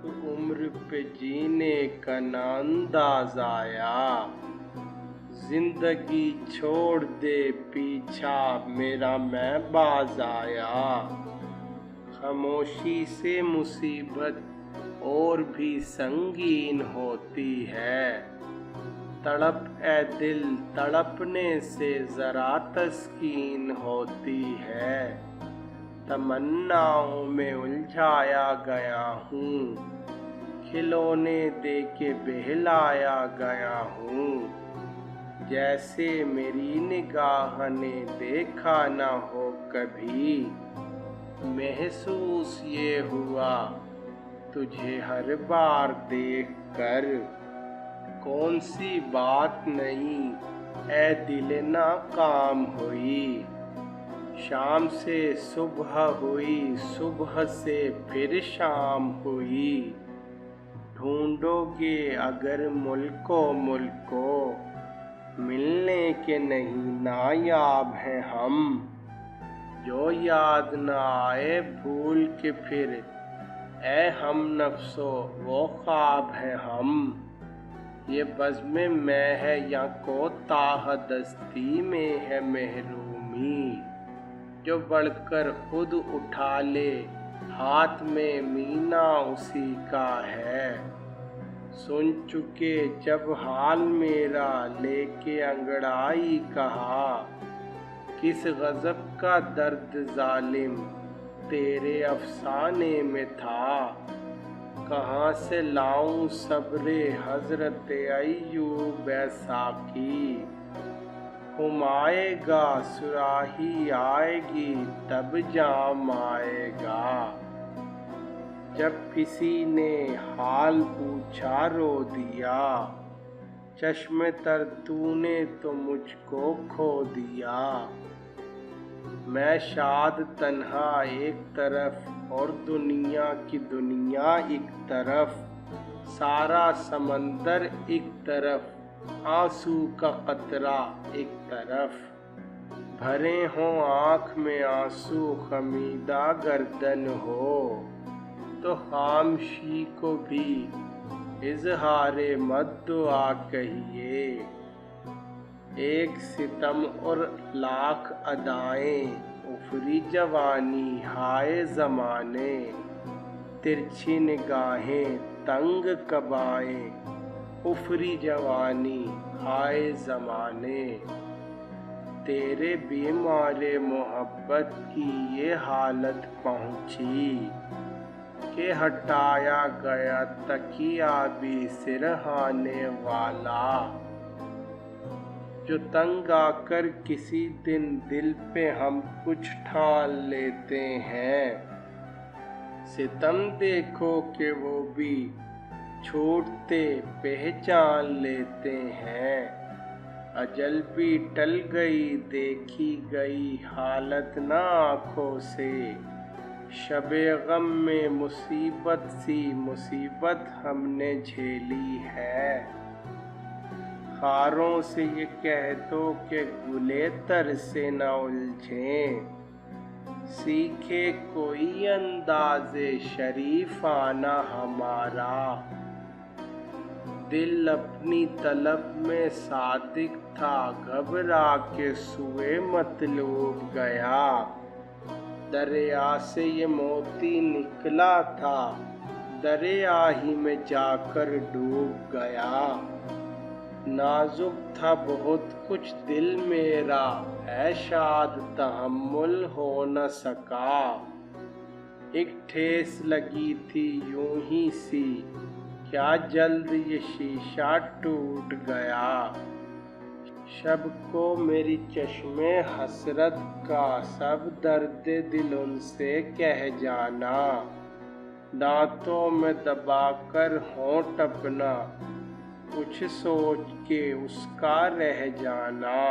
उम्र पे जीने का ना अंदाज आया। जिंदगी छोड़ दे पीछा मेरा मैं बाज आया। खामोशी से मुसीबत और भी संगीन होती है। तड़प ए दिल तड़पने से जरा तस्कीन होती है। तमन्नाओं में उलझाया गया हूँ, खिलौने दे के बहलाया गया हूँ। जैसे मेरी निगाह ने देखा न हो कभी, महसूस ये हुआ तुझे हर बार देख कर। कौन सी बात नहीं ए दिल ना काम हुई। शाम से सुबह हुई, सुबह से फिर शाम हुई। ढूंढोगे अगर मुल्को मुल्को, मिलने के नहीं नायाब हैं हम। जो याद न आए भूल के फिर ए हम नफ्सो वो ख्वाब है हम। ये बज़्म में है या कोताह दस्ती में है महरूमी। जो बढ़कर खुद उठा ले हाथ में मीना उसी का है। सुन चुके जब हाल मेरा लेके अंगड़ाई कहा, किस गज़ब का दर्द जालिम तेरे अफसाने में था। कहाँ से लाऊं सब्रे हज़रत अय्यूब साकी। हुमाएगा सुराही आएगी तब जाम आएगा। जब किसी ने हाल पूछा रो दिया, चश्मे तर तूने तो मुझको खो दिया। मैं शाद तन्हा एक तरफ और दुनिया की दुनिया एक तरफ। सारा समंदर एक तरफ, आंसू का कतरा एक तरफ। भरे हों आँख में आंसू खमीदा गर्दन हो, तो खामोशी को भी इज़हारे मद्दुआ कहिए। एक सितम और लाख अदाएं उफरी जवानी हाय ज़माने। तिरछी निगाहें तंग कबाएं उफरी जवानी हाय ज़माने। तेरे बीमारे मोहब्बत की ये हालत पहुँची कि हटाया गया तकिया भी सिरहाने वाला। जो तंग आकर किसी दिन दिल पे हम कुछ ठान लेते हैं। सितम देखो कि वो भी छूटते पहचान लेते हैं। अजल भी टल गई देखी गई हालत ना आँखों से। शबे गम में मुसीबत सी मुसीबत हमने झेली है। खारों से ये कह दो कि गुले तर से न उलझें। सीखे कोई अंदाज़े शरीफाना हमारा। दिल अपनी तलब में सादिक था, घबरा के सुए मतलूब गया। दरिया से ये मोती निकला था, दरिया ही में जाकर डूब गया। नाजुक था बहुत कुछ दिल मेरा, है शाद तहम्मुल हो न सका। एक ठेस लगी थी यूं ही सी, क्या जल्द ये शीशा टूट गया। शब को मेरी चश्मे हसरत का सब दर्द दिल उनसे कह जाना। दांतों में दबाकर होंठ अपना कुछ सोच के उसका रह जाना।